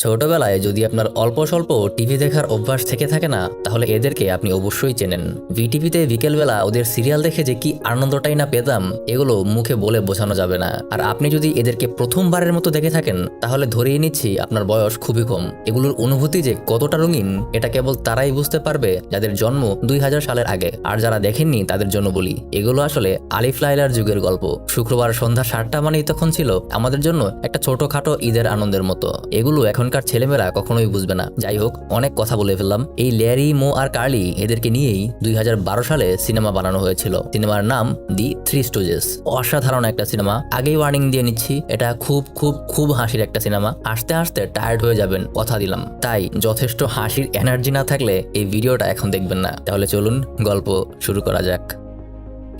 ছোটবেলায় যদি আপনার অল্প স্বল্প টিভি দেখার অভ্যাস থেকে থাকে না, তাহলে এদেরকে আপনি অবশ্যই চেনেন। ভিটিভিতে বিকেলবেলা ওদের সিরিয়াল দেখে যে কি আনন্দটাই না পেতাম, এগুলো মুখে বলে বোঝানো যাবে না। আর আপনি যদি এদেরকে প্রথমবারের মতো দেখে থাকেন, তাহলে ধরিয়ে নিচ্ছি আপনার বয়স খুবই কম। এগুলোর অনুভূতি যে কতটা রঙিন, এটা কেবল তারাই বুঝতে পারবে যাদের জন্ম 2000 সালের আগে। আর যারা দেখেননি তাদের জন্য বলি, এগুলো আসলে আলিফ লায়লার যুগের গল্প। শুক্রবার সন্ধ্যা 7টা মানেই তখন ছিল আমাদের জন্য একটা ছোটখাটো ঈদের আনন্দের মতো। এগুলো এখনকার ছেলেমেয়েরা কখনোই বুঝবে না। যাই হোক, অনেক কথা বলে ফেললাম। এই ল্যারি, মো আর কার্লি, এদেরকে নিয়েই 2012 সালে সিনেমা বানানো হয়েছিল। সিনেমার নাম দি থ্রি স্টুজেস। অসাধারণ একটা সিনেমা। আগেই ওয়ার্নিং দিয়ে নিচ্ছি, এটা খুব খুব খুব হাসির একটা সিনেমা। হাসতে হাসতে টায়ার্ড হয়ে যাবেন, কথা দিলাম। তাই যথেষ্ট হাসির এনার্জি না থাকলে এই ভিডিওটা এখন দেখবেন না। তাহলে চলুন গল্প শুরু করা যাক।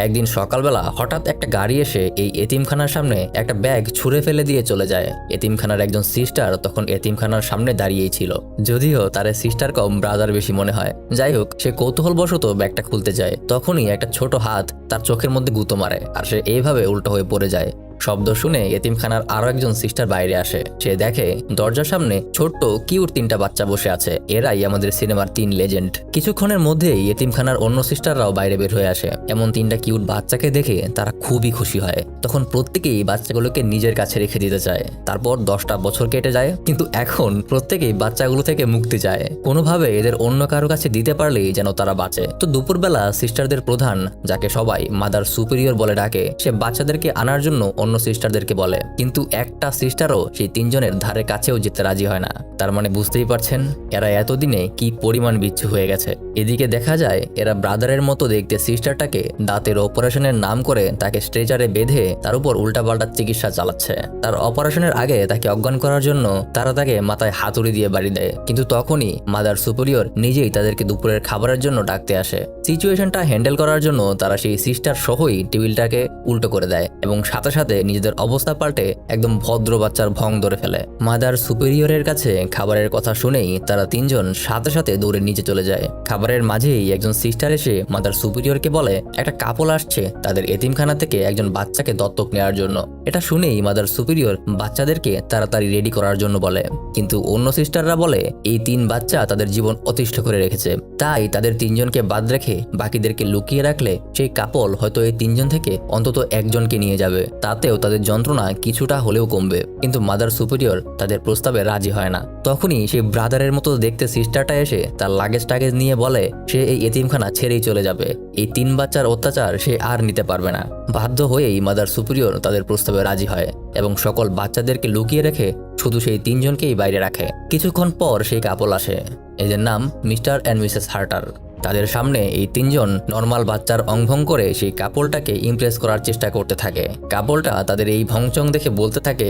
একদিন সকালবেলা হঠাৎ একটা গাড়ি এসে এই এতিমখানার সামনে একটা ব্যাগ ছুঁড়ে ফেলে দিয়ে চলে যায়। এতিমখানার একজন সিস্টার তখন এতিমখানার সামনে দাঁড়িয়েই ছিল, যদিও তার সিস্টার কম ব্রাদার বেশি মনে হয়। যাই হোক, সে কৌতূহলবশত ব্যাগটা খুলতে যায়। তখনই একটা ছোট হাত তার চোখের মধ্যে গুঁতো মারে, আর সে এইভাবে উল্টো হয়ে পড়ে যায়। শব্দ শুনে এতিমখানার আরো একজন সিস্টার বাইরে আসে। সে দেখে দরজার সামনে ছোট্ট কিউট 3টা বাচ্চা বসে আছে। এরাই আমাদের সিনেমার 3 লেজেন্ড। কিছুক্ষণের মধ্যেই এতিমখানার অন্য সিস্টাররাও বাইরে বের হয়ে আসে। এমন 3টা কিউট বাচ্চাকে দেখে তারা খুবই খুশি হয়। তখন প্রত্যেকেই বাচ্চাগুলোকে নিজের কাছে রেখে দিতে চায়। তারপর 10টা বছর কেটে যায়, কিন্তু এখন প্রত্যেকেই বাচ্চাগুলো থেকে মুক্তি চায়। কোনোভাবে এদের অন্য কারো কাছে দিতে পারলেই যেন তারা বাঁচে। তো দুপুরবেলা সিস্টারদের প্রধান, যাকে সবাই মাদার সুপিরিয়র বলে ডাকে, সে বাচ্চাদেরকে আনার জন্য অন্য সিস্টারদেরকে বলে। কিন্তু একটা সিস্টারও সেই 3জনের ধারে কাছেও যেতে রাজি হয় না। তার মানে বুঝতেই পারছেন এরা এতদিনে কি পরিমাণ বিচ্ছু হয়ে গেছে। এদিকে দেখা যায় এরা ব্রাদারের মতো দেখতে সিস্টারটাকে দাঁতের অপারেশনের নাম করে তাকে স্ট্রেচারে বেঁধে তার উপর উল্টাপাল্টা চিকিৎসা চালাচ্ছে। তার অপারেশনের আগে তাকে অজ্ঞান করার জন্য তারা তাকে মাথায় হাতুড়ি দিয়ে বাড়ি দেয়। কিন্তু তখনই মাদার সুপিরিয়র নিজেই তাদেরকে দুপুরের খাবারের জন্য ডাকতে আসে। সিচুয়েশনটা হ্যান্ডেল করার জন্য তারা সেই সিস্টার সহই টেবিলটাকে উল্টো করে দেয় এবং সাথে সাথে নিজেদের অবস্থা পাল্টে একদম ভদ্র বাচ্চার ভং ধরে ফেলে। মাদার সুপিরিয়রের কাছে খাবারের কথা শুনেই তারা 3জন সাথে সাথে দৌড়ে নিচে চলে যায়। খাবারের মাঝেই একজন সিস্টার এসে মাদার সুপিরিয়রকে বলে একটা কাপল আসছে তাদের এতিমখানা থেকে একজন বাচ্চাকে দত্তক নেওয়ার জন্য। এটা শুনেই মাদার সুপিরিয়র বাচ্চাদেরকে তাড়াতাড়ি রেডি করার জন্য বলে। কিন্তু অন্য সিস্টাররা বলে এই 3 বাচ্চা তাদের জীবন অতিষ্ঠ করে রেখেছে, তাই তাদের 3জনকে বাদ রেখে বাকিদেরকে লুকিয়ে রাখলে সেই কাপল হয়তো এই 3জন থেকে অন্তত একজনকে নিয়ে যাবে, তাতেও তাদের যন্ত্রণা কিছুটা হলেও কমবে। কিন্তু মাদার সুপিরিয়র তাদের প্রস্তাবে রাজি হয় না। তখনই সেই ব্রাদারের মতো দেখতে সিস্টারটা এসে তার লাগেজ টাগেজ নিয়ে বলে সে এই এতিমখানা ছেড়েই চলে যাবে। এই 3 বাচ্চার অত্যাচার সে আর নিতে পারবে না। বাধ্য হয়েই মাদার সুপিরিয়র তাদের প্রস্তাবে রাজি হয় এবং সকল বাচ্চাদেরকে লুকিয়ে রেখে শুধু সেই 3জনকেই বাইরে রাখে। কিছুক্ষণ পর সেই কাপল আসে, এদের নাম মিস্টার অ্যান্ড মিসেস হার্টার। তাদের সামনে এই 3জন নর্মাল বাচ্চার অংভং করে সেই কাপলটাকে ইমপ্রেস করার চেষ্টা করতে থাকে। কাপলটা তাদের এই ভংচং দেখে বলতে থাকে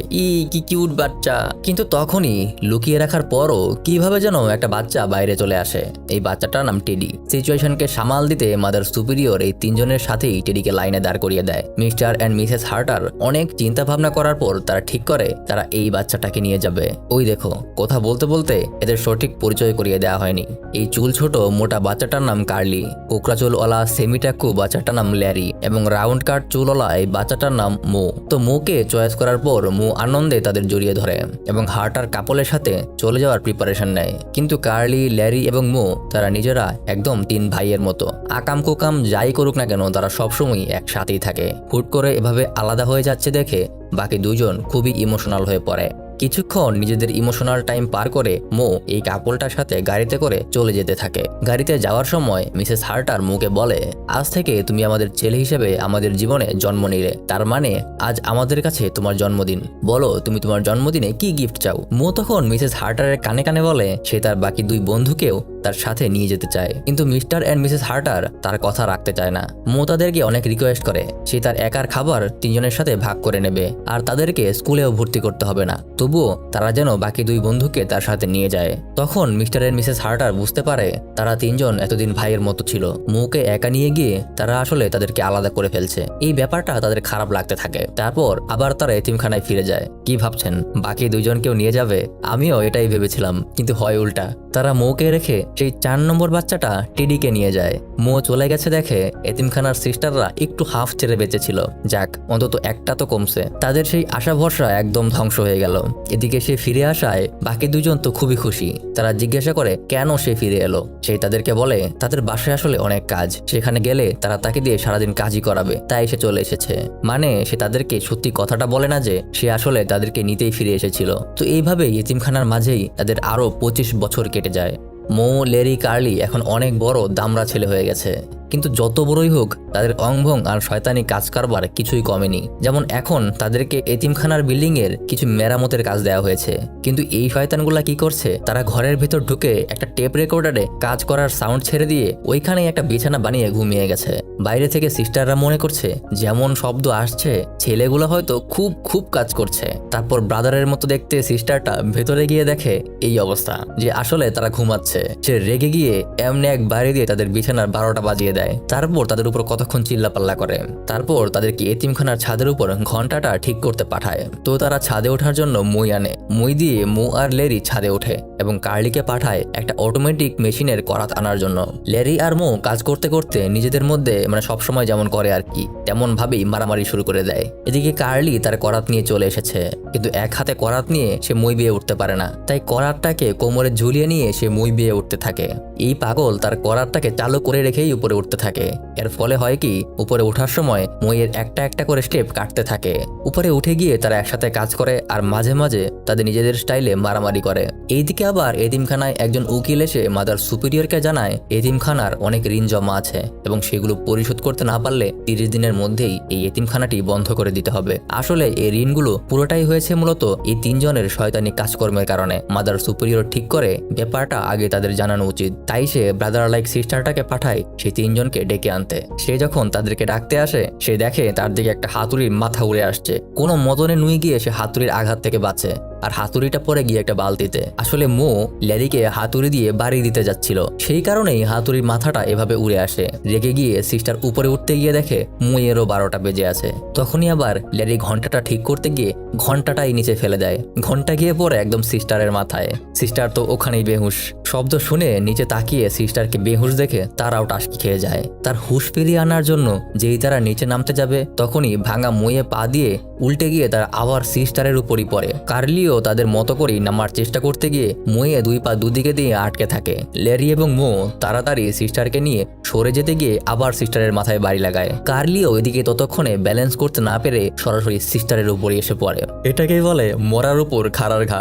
কি কিউট বাচ্চা। কিন্তু তখনই লুকিয়ে রাখার পরও কিভাবে যেন একটা বাচ্চা বাইরে চলে আসে। এই বাচ্চাটার নাম টেডি। সিচুয়েশনকে সামাল দিতে মাদার সুপিরিয়র এই 3জনের সাথেই টেডিকে লাইনে দাঁড় করিয়ে দেয়। মিস্টার অ্যান্ড মিসেস হার্টার অনেক চিন্তা ভাবনা করার পর তারা ঠিক করে তারা এই বাচ্চাটাকে নিয়ে যাবে। ওই দেখো, কথা বলতে বলতে এদের সঠিক পরিচয় করিয়ে দেওয়া হয়নি। এই চুল ছোট মোটা বাচ্চাটার নাম কার্লি, কোকড়া চুলওয়ালা সেমিটাকু বাচ্চাটার নাম ল্যারি এবং রাউন্ড কাট চুলওয়ালা এই বাচ্চাটার নাম মো। তো মোকে চয়েস করার পর মো আনন্দে তাদের জড়িয়ে ধরে এবং হার্টার কাপলের সাথে চলে যাওয়ার প্রিপারেশন নেয়। কিন্তু কার্লি, ল্যারি এবং মো তারা নিজেরা একদম 3 ভাইয়ের মতো। আকাম কুকাম যাই করুক না কেন তারা সবসময় একসাথেই থাকে। হুট করে এভাবে আলাদা হয়ে যাচ্ছে দেখে বাকি 2জন খুবই ইমোশনাল হয়ে পড়ে। কিছুক্ষণ নিজেদের ইমোশনাল টাইম পার করে মো এই কাপলটার সাথে গাড়িতে করে চলে যেতে থাকে। গাড়িতে যাওয়ার সময় মিসেস হার্টার মোকে বলে আজ থেকে তুমি আমাদের ছেলে হিসেবে আমাদের জীবনে জন্ম নিলে, তার মানে আজ আমাদের কাছে তোমার জন্মদিন। বলো তুমি তোমার জন্মদিনে কি গিফট চাও। মো তখন মিসেস হার্টারের কানে কানে বলে সে তার বাকি 2 বন্ধুকেও তার সাথে নিয়ে যেতে চায়। কিন্তু মিস্টার অ্যান্ড মিসেস হার্টার তার কথা রাখতে চায় না। মো তাদেরকে অনেক রিকোয়েস্ট করে সে তার একার খাবার 3জনের সাথে ভাগ করে নেবে আর তাদেরকে স্কুলেও ভর্তি করতে হবে না, তবুও তারা যেন বাকি 2 বন্ধুকে তার সাথে নিয়ে যায়। তখন মিস্টার অ্যান্ড মিসেস হার্টার বুঝতে পারে তারা 3জন এতদিন ভাইয়ের মতো ছিল। মোকে একা নিয়ে গিয়ে তারা আসলে তাদেরকে আলাদা করে ফেলছে। এই ব্যাপারটা তাদের খারাপ লাগতে থাকে। তারপর আবার তারা এতিমখানায় ফিরে যায়। কি ভাবছেন বাকি 2জনকেও নিয়ে যাবে? আমিও এটাই ভেবেছিলাম, কিন্তু হয় উল্টা। তারা মৌকে রেখে সেই 4 নম্বর বাচ্চাটা টেডিকে নিয়ে যায়। মৌ চলে গেছে দেখে এতিমখানার সিস্টাররা একটু হাফ ছেড়ে বেঁচেছিল। যাক, অন্তত একটা তো কমছে। তাদের সেই আশা ভরসা একদম ধ্বংস হয়ে গেল। এদিকে সে ফিরে আসায় বাকি দুজন তো খুবই খুশি। তারা জিজ্ঞাসা করে কেন সে ফিরে এলো। সেই তাদেরকে বলে তাদের বাসায় আসলে অনেক কাজ, সেখানে গেলে তারা তাকে দিয়ে সারাদিন কাজই করাবে, তাই সে চলে এসেছে। মানে সে তাদেরকে সত্যি কথাটা বলে না যে সে আসলে তাদেরকে নিতেই ফিরে এসেছিল। তো এইভাবেই এতিমখানার মাঝেই তাদের আরো 25 বছর কেটে যায়। মৌ, লেরি, কার্লি এখন অনেক বড় দামড়া ছেলে হয়ে গেছে। কিন্তু যত বড়ই হোক তাদের অংভং আর শয়তানি কাজ কারবার কিছুই কমেনি। যেমন এখন তাদেরকে এতিমখানার বিল্ডিং এর কিছু মেরামতের কাজ দেওয়া হয়েছে। কিন্তু এই শয়তানগুলা কি করছে, তারা ঘরের ভেতর ঢুকে একটা টেপ রেকর্ডারে কাজ করার সাউন্ড ছেড়ে দিয়ে ওইখানেই একটা বিছানা বানিয়ে ঘুমিয়ে গেছে। বাইরে থেকে সিস্টাররা মনে করছে যেমন শব্দ আসছে ছেলেগুলো হয়তো খুব খুব কাজ করছে। তারপর ব্রাদারের মতো দেখতে সিস্টারটা ভেতরে গিয়ে দেখে এই অবস্থা, যে আসলে তারা ঘুমাচ্ছে। সে রেগে গিয়ে এমনি এক বাড়ি দিয়ে তাদের বিছানার 12টা বাজিয়ে দেয়। তারপর তাদের উপর কতক্ষণ চিল্লাপাল্লা করে। তারপর তাদেরকে এতিমখানার ছাদের উপর ঘন্টাটা ঠিক করতে পাঠায়। তো তারা ছাদে ওঠার জন্য মই আনে। মই দিয়ে মৌ আর লেরি ছাদে ওঠে এবং কার্লিকে পাঠায় একটা অটোমেটিক মেশিনের করাত আনার জন্য। লেরি আর মৌ কাজ করতে করতে নিজেদের মধ্যে সবসময় যেমন করে আর কি তেমন ভাবেই মারামারি শুরু করে দেয়। এদিকে কার্লি তার করাত নিয়ে চলে এসেছে, কিন্তু এক হাতে করাত নিয়ে সে মই বিয়ে উঠতে পারে না। তাই করাতটাকে কোমরে ঝুলিয়ে নিয়ে সে মই বিয়ে উঠতে থাকে। এই পাগল তার করাতটাকে চালু করে রেখেই উপরে উঠতে থাকে। এর ফলে হয় কি, উপরে ওঠার সময় মইয়ের একটা একটা করে স্টেপ কাটতে থাকে। উপরে উঠে গিয়ে তারা একসাথে কাজ করে আর মাঝে মাঝে তাদের নিজেদের স্টাইলে মারামারি করে। এইদিকে আবার এতিমখানায় একজন উকিল এসে মাদার সুপিরিয়রকে জানায় এতিমখানার অনেক ঋণ জমা আছে এবং সেগুলো পরিশোধ করতে না পারলে 30 দিনের মধ্যেই এই এতিমখানাটি বন্ধ করে দিতে হবে। আসলে এই ঋণগুলো পুরোটাই হয়েছে মূলত এই 3 জনের শয়তানি কাজকর্মের কারণে। মাদার সুপিরিয়র ঠিক করে ব্যাপারটা আগে তাদের জানানো উচিত। তাই সে ব্রাদার লাইক সিস্টারটাকে পাঠায় সেই 3 জনকে ডেকে আনতে। সে যখন তাদেরকে ডাকতে আসে সে দেখে তার দিকে একটা হাতুড়ির মাথা উড়ে আসছে। কোনো মতনে নুয়ে গিয়ে সে হাতুড়ির আঘাত থেকে বাঁচে আর হাতুড়িটা পরে গিয়ে একটা বালতিতে। আসলে মৌ লেরিকে হাতুড়ি দিয়ে বাড়ি দিতে যাচ্ছিল, সেই কারণেই হাতুড়ির মাথাটা এভাবে উড়ে আসে। রেগে গিয়ে সিস্টার উপরে উঠতে গিয়ে দেখে মৌয়েরও 12টা বেজে আছে। তখনই আবার লেরি ঘন্টাটা ঠিক করতে গিয়ে ঘন্টাটাই নিচে ফেলে দেয়। ঘন্টা গিয়ে পড়ে একদম সিস্টারের মাথায়। সিস্টার তো ওখানেই বেহুশ। শব্দ শুনে নিচে তাকিয়ে সিস্টারকে বেহুশ দেখে তারাও টাসকি খেয়ে যায়। তার হুঁশ ফিরিয়ে আনার জন্য যেই তারা নিচে নামতে যাবে তখনই ভাঙা মইয়ে পা দিয়ে উল্টে গিয়ে তারা আবার সিস্টারের উপরই পড়ে। কার্লিও তাদের মতো করেই নামার চেষ্টা করতে গিয়ে মইয়ে 2 পা দুদিকে দিয়ে আটকে থাকে। লেরি এবং মৌ তাড়াতাড়ি সিস্টারকে নিয়ে সরে যেতে গিয়ে আবার সিস্টারের মাথায় বাড়ি লাগায়। কার্লিও এদিকে ততক্ষণে ব্যালেন্স করতে না পেরে সরাসরি সিস্টারের উপরে এসে পড়ে। এটাকেই বলে মরার উপর খাড়ার ঘা।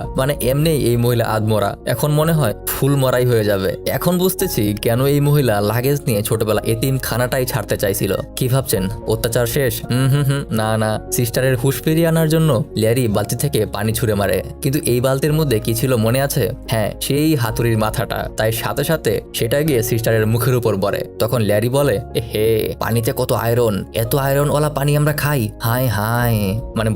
এমনি এই মহিলা আধমরা, এখন মনে হয় ফুল মরাই হয়ে যাবে। এখন বুঝতেছি কেন এই মহিলা লাগেজ নিয়ে ছোটবেলা এতিমখানাটাই ছাড়তে চাইছিল। কি ভাবছেন অত্যাচার শেষ? না, সিস্টারের হুঁশ ফিরিয়ে আনার জন্য লেরি বালতি থেকে পানি ছুঁড়ে মারে। কিন্তু এই বালতির মধ্যে কি ছিল মনে আছে? হ্যাঁ, সেই হাতুড়ির মাথাটা। তাই সাথে সাথে সেটা গিয়ে সিস্টারের মুখের উপর পড়ে। তখন লেরি বলে, হে পানিতে কত আয়রন, এত আয়রনওয়ালা পানি আমরা খাই, হাই হাই।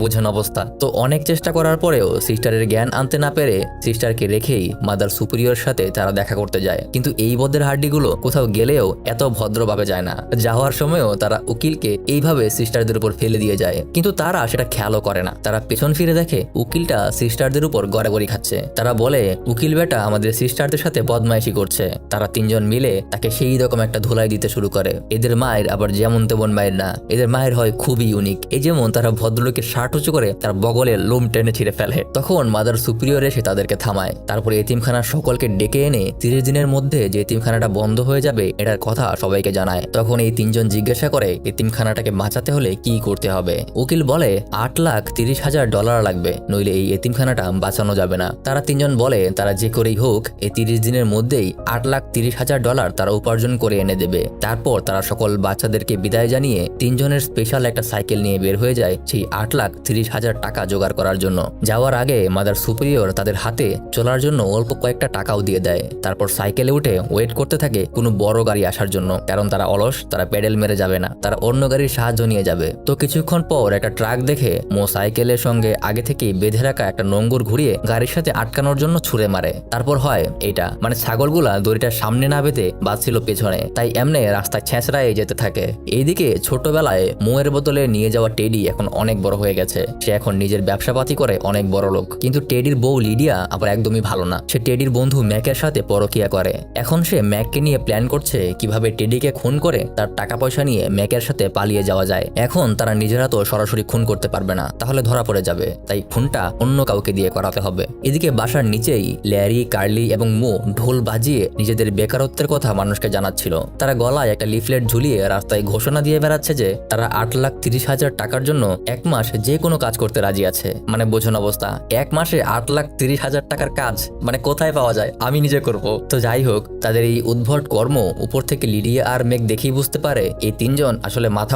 বোঝেন অবস্থা। তো অনেক চেষ্টা করার পরেও সিস্টারের জ্ঞান আনতে না পেরে সিস্টারকে রেখেই মাদার সুপিরিয়র সাথে তারা দেখা করতে যায়। কিন্তু এই বদের হাড্ডিগুলো কোথাও গেলেও এত ভদ্রভাবে যায় না। যাওয়ার সময়ও তারা উকিলকে এইভাবে সিস্টারদের উপর ফেলে দিয়ে যায়, কিন্তু তারা সেটা খেয়ালও করে না। তারা পেছন ফিরে দেখে উকিলটা সিস্টারদের উপর গড়াগড়ি খাচ্ছে। তারা বলে উকিল বেটা আমাদের সিস্টারদের সাথে বদমাইশি করছে। তারা 3 জন মিলে তাকে সেই রকম একটা ধুলাই দিতে শুরু করে। এদের মায়ের আবার যেমন তেমন মায়ের না, এদের মায়ের হয় খুবই ইউনিক। এই যেমন তারা ভদ্রলোকের শার্ট উঁচু করে তার বগলের লোম টেনে ছিঁড়ে ফেলে। তখন মাদার সুপিরিয়র এসে তাদেরকে থামায়। তারপরে এতিমখানার সকলকে ডেকে এনে 30 দিনের মধ্যে যে এতিমখানাটা বন্ধ হয়ে যাবে এটার কথা সবাইকে জানায়। তখন এই 3 জন জিজ্ঞাসা করে এতিমখানাটাকে বাঁচাতে হলে কি করতে হবে। উকিল বলে $8,30,000 লাগবে, নইলে এই এতিমখানাটা বাঁচানো যাবে না। তারা 3 জন বলে তারা যে করেই হোক এই 30 দিনের মধ্যেই $8,30,000 তারা উপার্জন করে এনে দেবে। তারপর তারা সকল বাচ্চাদেরকে বিদায় জানিয়ে 3 জনের স্পেশাল একটা সাইকেল নিয়ে বের হয়ে যায় সেই $8,30,000 টাকা জোগাড় করার জন্য। যাওয়ার আগে মাদার সুপিরিয়র তাদের হাতে চলার জন্য অল্প কয়েকটা টাকাও দিয়ে দেয়। তারপর সাইকেলে উঠে ওয়েট করতে থাকে কোনো বড় গাড়ি আসার জন্য, কারণ তারা অলস, তারা পেডেল মেরে যাবে না, তারা অন্য গাড়ির সাহায্য নিয়ে যাবে। তো কিছুক্ষণ পর একটা ট্রাক দেখে মো সাইকেলের সঙ্গে আগে থেকেই বেঁধে রাখা একটা নোঙ্গর ঘুরিয়ে গাড়ির সাথে আটকানোর জন্য ছুঁড়ে মারে। তারপর হয় এইটা, ছাগলগুলা দড়িটার সামনে না বেঁধে বাঁচছিল পেছনে, তাই এমনি রাস্তায় ছেঁচড়ায় যেতে থাকে। এইদিকে ছোটবেলায় মোয়ের বোতলে নিয়ে যাওয়া টেডি এখন অনেক বড় হয়ে গেছে। সে এখন নিজের ব্যবসাপাতি করে অনেক বড় লোক। কিন্তু টেডির বউ লিডিয়া আবার একদমই ভালো না। সে টেডির বন্ধু ম্যাক ম্যাকের সাথে পরকিয়া করে। এখন সে ম্যাককে নিয়ে প্ল্যান করছে কিভাবে টেডিকে খুন করে তার টাকা পয়সা নিয়ে ম্যাকের সাথে পালিয়ে যাওয়া যায়। এখন তারা নিজেরা তো সরাসরি খুন করতে পারবে না, তাহলে ধরা পড়ে যাবে, তাই খুনটা অন্য কাউকে দিয়ে করাতে হবে। এদিকে বাসার নিচেই ল্যারি, কার্লি এবং মো ঢোল বাজিয়ে নিজেদের বেকারত্বের কথা মানুষকে জানাচ্ছিল। তারা গলায় একটা লিফলেট ঝুলিয়ে রাস্তায় ঘোষণা দিয়ে বেড়াচ্ছে যে তারা 8,30,000 টাকার জন্য 1 মাস যে কোনো কাজ করতে রাজি আছে। মানে বোঝন অবস্থা, 1 মাসে 8,30,000 টাকার কাজ মানে কোথায় পাওয়া যায়, আমি নিজে করব। তো যাই হোক, তাদের এই উদ্ভট কর্ম উপর থেকে লিডিয়া আর মেক দেখেই বুঝতে পারে এই তিনজন আসলে মাথা